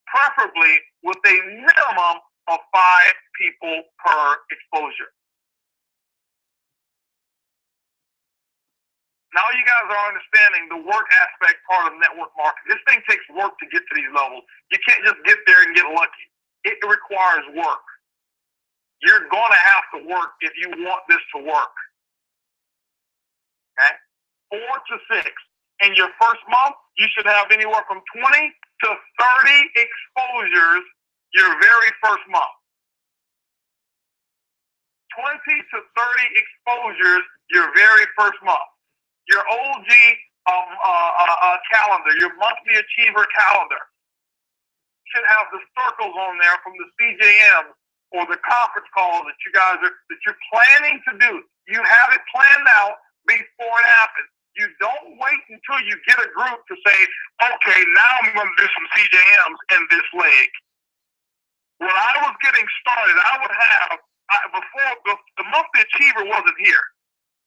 preferably with a minimum of 5 people per exposure. Now you guys are understanding the work aspect part of network marketing. This thing takes work to get to these levels. You can't just get there and get lucky. It requires work. You're going to have to work if you want this to work. Okay? 4 to 6. In your first month, you should have anywhere from 20 to 30 exposures your very first month. 20 to 30 exposures your very first month. Your OG calendar, your monthly achiever calendar, should have the circles on there from the CJM or the conference calls that you're planning to do. You have it planned out before it happens. You don't wait until you get a group to say, okay, now I'm going to do some CJMs in this leg. When I was getting started, before the monthly achiever wasn't here.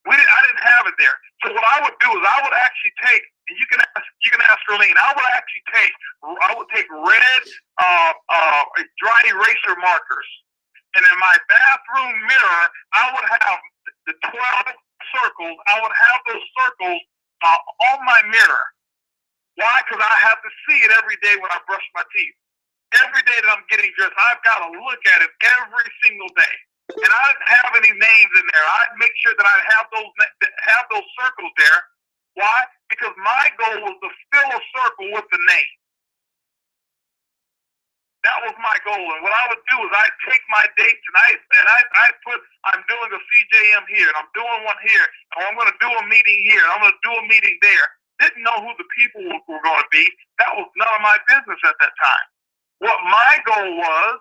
I didn't have it there. So what I would do is I would actually take, and you can ask Erlene, I would take red dry eraser markers, and in my bathroom mirror, I would have the 12 circles. I would have those circles on my mirror. Why? Because I have to see it every day when I brush my teeth. Every day that I'm getting dressed, I've got to look at it every single day. And I didn't have any names in there. I'd make sure that I have those circles there. Why? Because my goal was to fill a circle with the name. That was my goal. And what I would do is I'd take my dates and I'd put, I'm doing a CJM here, and I'm doing one here, or I'm going to do a meeting here, and I'm going to do a meeting there. Didn't know who the people were going to be. That was none of my business at that time. What my goal was,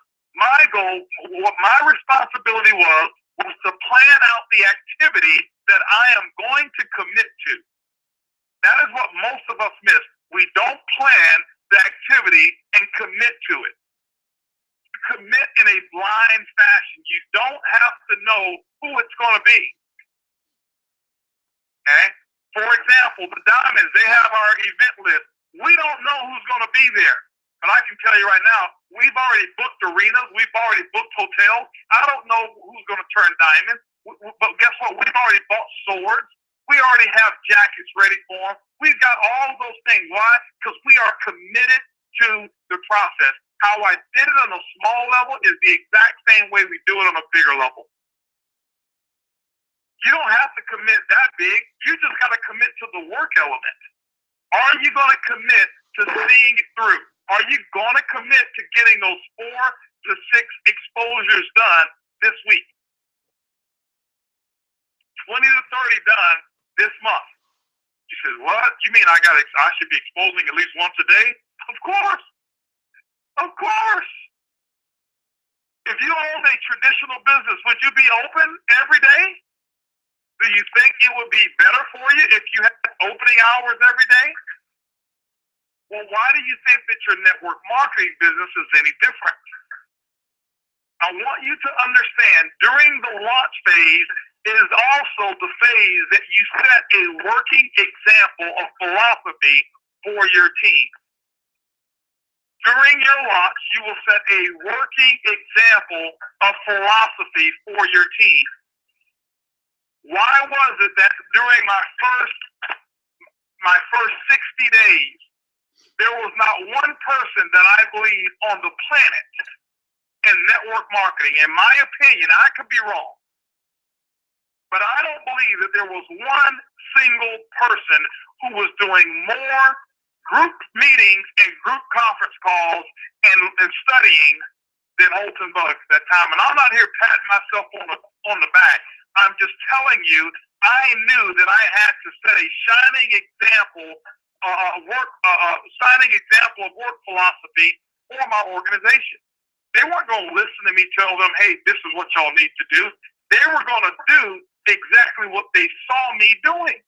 what my responsibility was to plan out the activity that I am going to commit to. That is what most of us miss. We don't plan the activity and commit to it. Commit in a blind fashion. You don't have to know who it's going to be. Okay? For example, the Diamonds, they have our event list. We don't know who's going to be there. But I can tell you right now, we've already booked arenas. We've already booked hotels. I don't know who's going to turn diamond. But guess what? We've already bought swords. We already have jackets ready for them. We've got all those things. Why? Because we are committed to the process. How I did it on a small level is the exact same way we do it on a bigger level. You don't have to commit that big. You just got to commit to the work element. Are you going to commit to seeing it through? Are you going to commit to getting those 4 to 6 exposures done this week? 20 to 30 done this month. You said, what? You mean I should be exposing at least once a day? Of course. Of course. If you own a traditional business, would you be open every day? Do you think it would be better for you if you had opening hours every day? Well, why do you think that your network marketing business is any different? I want you to understand during the launch phase is also the phase that you set a working example of philosophy for your team. During your launch, you will set a working example of philosophy for your team. Why was it that during my first 60 days, there was not one person that I believe on the planet in network marketing, in my opinion, I could be wrong, But I don't believe that there was one single person who was doing more group meetings and group conference calls and studying than Holton Buggs at that time. And I'm not here patting myself on the back. I'm just telling you, I knew that I had to set a shining example of work philosophy for my organization. They weren't going to listen to me tell them, hey, this is what y'all need to do. They were going to do exactly what they saw me doing.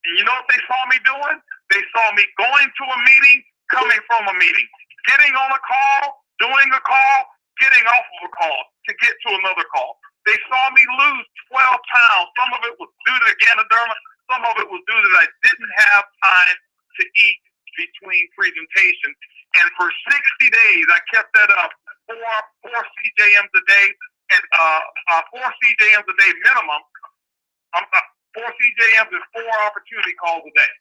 And you know what they saw me doing? They saw me going to a meeting, coming from a meeting, getting on a call, doing a call, getting off of a call to get to another call. They saw me lose 12 pounds. Some of it was due to Ganoderma. Some of it was due to that I didn't have time to eat between presentations. And for 60 days, I kept that up, four CJMs a day, and 4 CJMs a day minimum. 4 CJMs and 4 opportunity calls a day.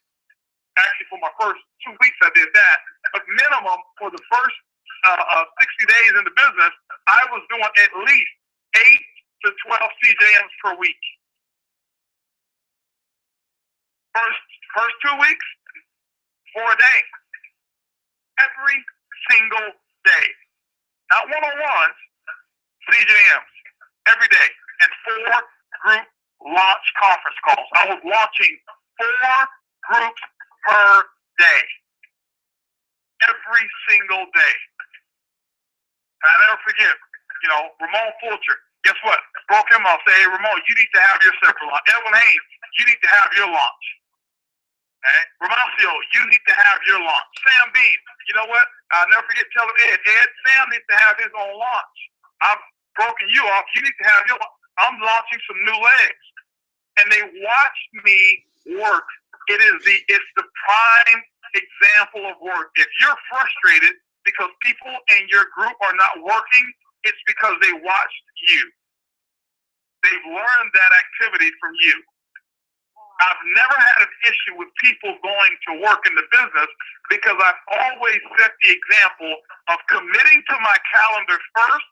Actually, for my first 2 weeks, I did that. But minimum for the first 60 days in the business, I was doing at least 8 to 12 CJMs per week. First 2 weeks, 4 a day. Every single day. Not one-on-ones, CJMs. Every day. And 4 group launch conference calls. I was launching 4 groups per day. Every single day. And I'll never forget, Ramon Fulcher. Guess what? Broke him off. Say, hey, Ramon, you need to have your separate launch. Edwin Haynes, you need to have your launch. Okay? Romancio, you need to have your launch. Sam Bean, you know what? I'll never forget telling Ed, Sam needs to have his own launch. I've broken you off. You need to have your launch. I'm launching some new legs. And they watch me work. It's the prime example of work. If you're frustrated because people in your group are not working, it's because they watched you. They've learned that activity from you. I've never had an issue with people going to work in the business because I've always set the example of committing to my calendar first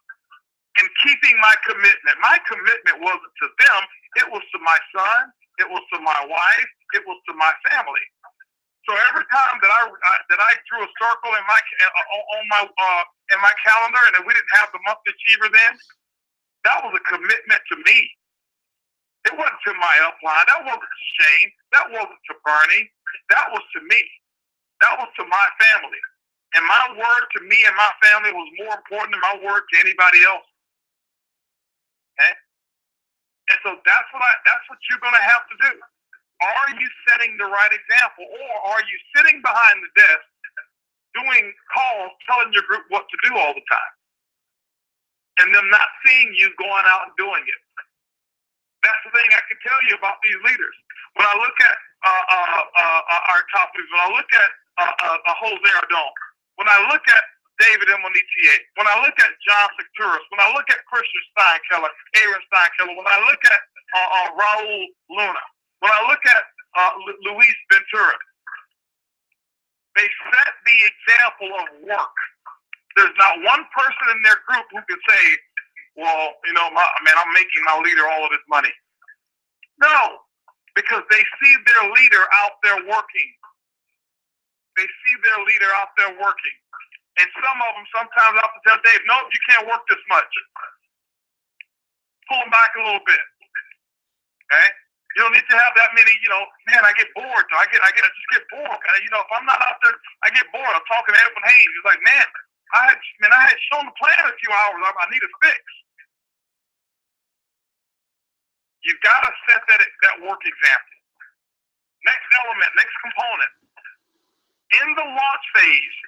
and keeping my commitment. My commitment wasn't to them. It was to my son. It was to my wife. It was to my family. So every time that I drew a circle in my calendar, and we didn't have the monthly achiever then, that was a commitment to me. It wasn't to my upline. That wasn't to Shane. That wasn't to Bernie. That was to me. That was to my family. And my word to me and my family was more important than my word to anybody else. Okay? And so that's what you're going to have to do. Are you setting the right example, or are you sitting behind the desk doing calls, telling your group what to do all the time, and them not seeing you going out and doing it? That's the thing I can tell you about these leaders. When I look at our top leaders, when I look at Jose Ardon, when I look at David Emonitier, when I look at John Secturis, when I look at Christian Steinkeller, Aaron Steinkeller, when I look at Raul Luna, when I look at Luis Ventura, they set the example of work. There's not one person in their group who can say, well, I'm making my leader all of this money. No, because they see their leader out there working. They see their leader out there working. And some of them sometimes have to tell Dave, no, you can't work this much. Pull them back a little bit. Okay? You don't need to have that many, I get bored. I just get bored. If I'm not out there, I get bored. I'm talking to Edwin Haynes. He's like, I had shown the plan a few hours. I need a fix. You've got to set that work example. Next element, next component. In the launch phase,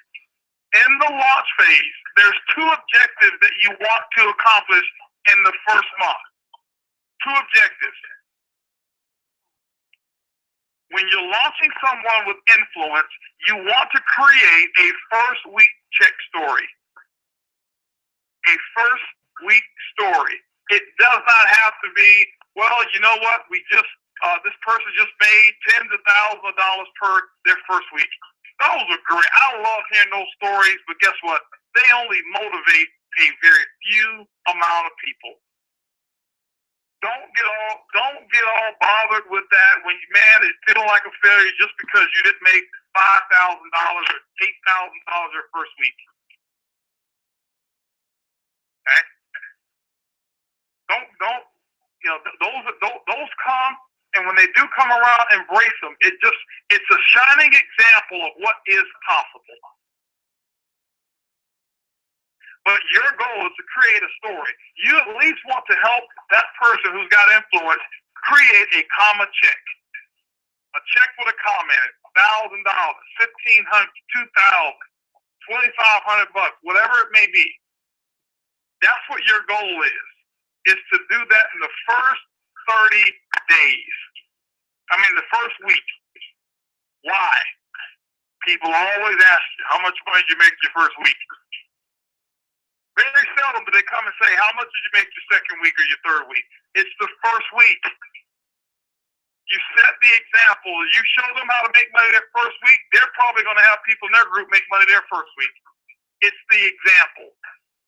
there's 2 objectives that you want to accomplish in the first month. 2 objectives. When you're launching someone with influence, you want to create a first week check story. A first week story. It does not have to be, well, you know what? This person just made tens of thousands of dollars per their first week. Those are great. I love hearing those stories, but guess what? They only motivate a very few amount of people. don't get all bothered with that when you, man, it feels like a failure just because you didn't make $5,000 or $8,000 your first week. Okay? Don't you know, those come, and when they do come around, embrace them. It's a shining example of what is possible. But your goal is to create a story. You at least want to help that person who's got influence create a comma check. A check with a comma in it, $1,000, $1,500, $2,000, $2,500, whatever it may be. That's what your goal is to do that in the first 30 days. The first week. Why? People always ask you, how much money did you make your first week? Very seldom do they come and say, how much did you make your second week or your third week? It's the first week. You set the example. You show them how to make money their first week. They're probably going to have people in their group make money their first week. It's the example.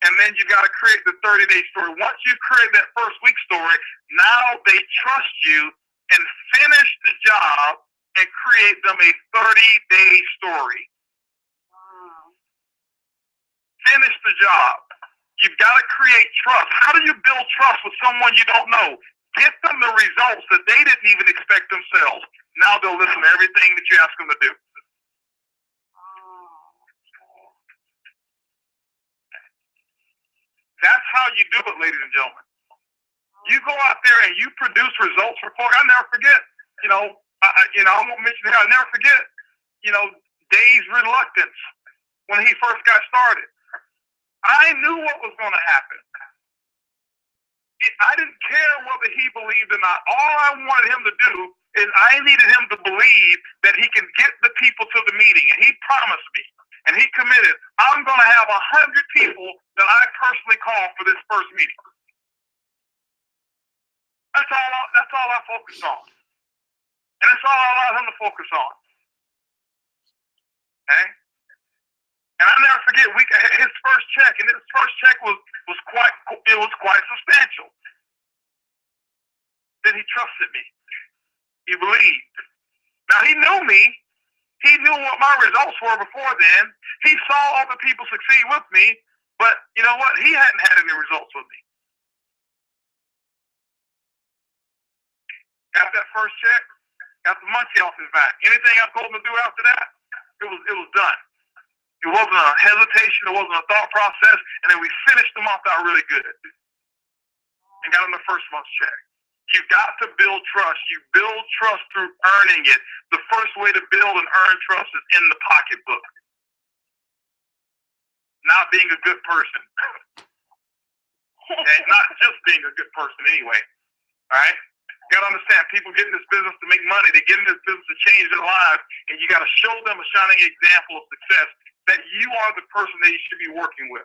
And then you got to create the 30-day story. Once you create that first week story, now they trust you and finish the job and create them a 30-day story. Finish the job. You've got to create trust. How do you build trust with someone you don't know? Get them the results that they didn't even expect themselves. Now they'll listen to everything that you ask them to do. That's how you do it, ladies and gentlemen. You go out there and you produce results for folks. I'll never forget, I won't mention it. I'll never forget, Dave's reluctance when he first got started. I knew what was going to happen. I didn't care whether he believed or not. All I wanted him to do is I needed him to believe that he can get the people to the meeting. And he promised me, and he committed, I'm going to have 100 people that I personally call for this first meeting. That's all I focused on. And that's all I allowed him to focus on. Okay? And I'll never forget his first check, and his first check was quite substantial. Then he trusted me. He believed. Now he knew me. He knew what my results were before then. He saw other people succeed with me, but you know what? He hadn't had any results with me. Got that first check, got the monkey off his back. Anything I told him to do after that, it was done. It wasn't a hesitation. It wasn't a thought process. And then we finished the month out really good and got him the first month's check. You've got to build trust. You build trust through earning it. The first way to build and earn trust is in the pocketbook. Not being a good person. Okay? Not just being a good person anyway. All right? You got to understand, people get in this business to make money. They get in this business to change their lives. And you got to show them a shining example of success that you are the person they should be working with.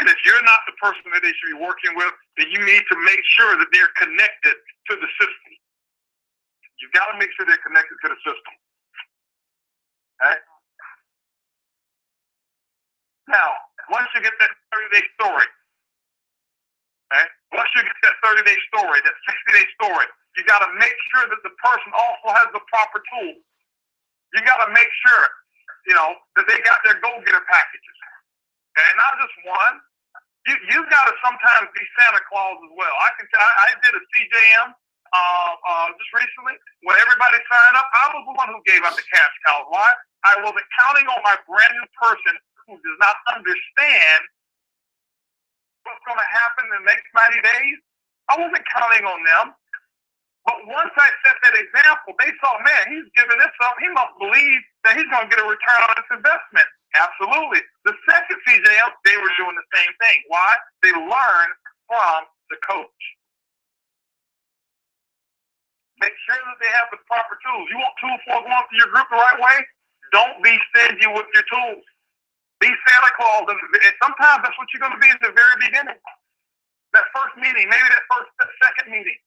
And if you're not the person that they should be working with, then you need to make sure that they're connected to the system. You've got to make sure they're connected to the system. Okay? Now, once you get that 30-day story, okay? Once you get that 30-day story, that 60-day story, you got to make sure that the person also has the proper tools. You got to make sure, that they got their go-getter packages. Okay, not just one. You've got to sometimes be Santa Claus as well. I did a CJM just recently. When everybody signed up, I was the one who gave out the cash cows. Why? I wasn't counting on my brand new person who does not understand what's going to happen in the next 90 days. I wasn't counting on them. But once I set that example, they saw, man, he's giving this up. He must believe that he's going to get a return on this investment. Absolutely. The second CJM, they were doing the same thing. Why? They learned from the coach. Make sure that they have the proper tools. You want tools for going through your group the right way? Don't be stingy with your tools. Be Santa Claus. And sometimes that's what you're going to be at the very beginning. That first meeting, maybe that second meeting.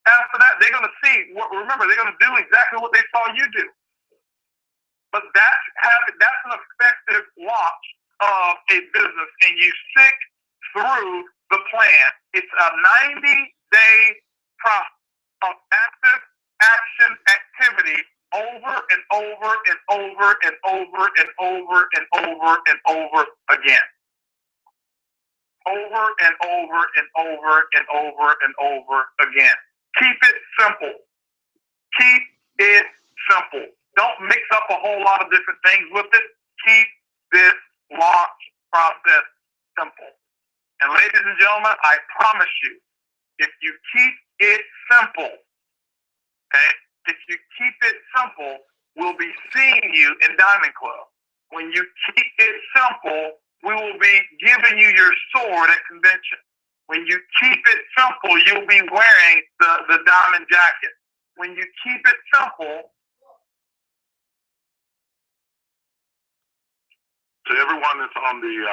After that, they're going to see. Remember, they're going to do exactly what they saw you do. But that's an effective launch of a business, and you stick through the plan. It's a 90-day process of active action activity over and over and over and over and over and over and over again. Over and over and over and over and over again. Keep it simple. Keep it simple. Don't mix up a whole lot of different things with it. Keep this launch process simple. And ladies and gentlemen, I promise you, if you keep it simple, okay, if you keep it simple, we'll be seeing you in Diamond Club. When you keep it simple, we will be giving you your sword at convention. When you keep it simple, you'll be wearing the diamond jacket. When you keep it simple. To everyone that's on the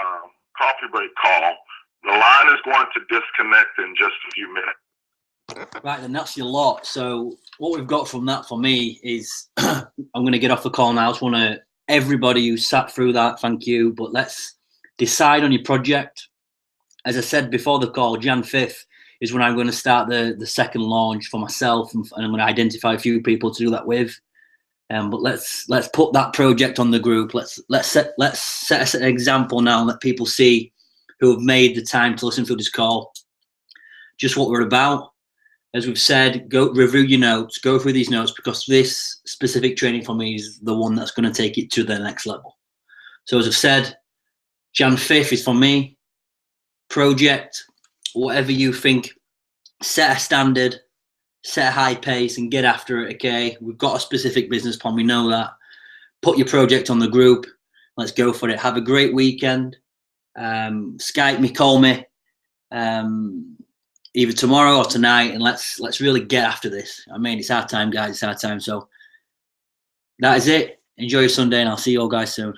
coffee break call, the line is going to disconnect in just a few minutes. Right, then that's your lot. So what we've got from that for me is I'm going to get off the call now. I just want to, everybody who sat through that, thank you. But let's decide on your project. As I said before the call, Jan 5th is when I'm going to start the second launch for myself, and I'm going to identify a few people to do that with. But let's put that project on the group. Let's set an example now and let people see who have made the time to listen through this call just what we're about. As we've said, go review your notes, go through these notes, because this specific training for me is the one that's going to take it to the next level. So as I've said, Jan 5th is for me. Project, whatever you think, set a standard, set a high pace and get after it, okay? We've got a specific business plan, we know that. Put your project on the group. Let's go for it. Have a great weekend. Skype me, call me, either tomorrow or tonight, and let's really get after this. I mean, it's our time, guys. It's our time. So that is it. Enjoy your Sunday, and I'll see you all guys soon.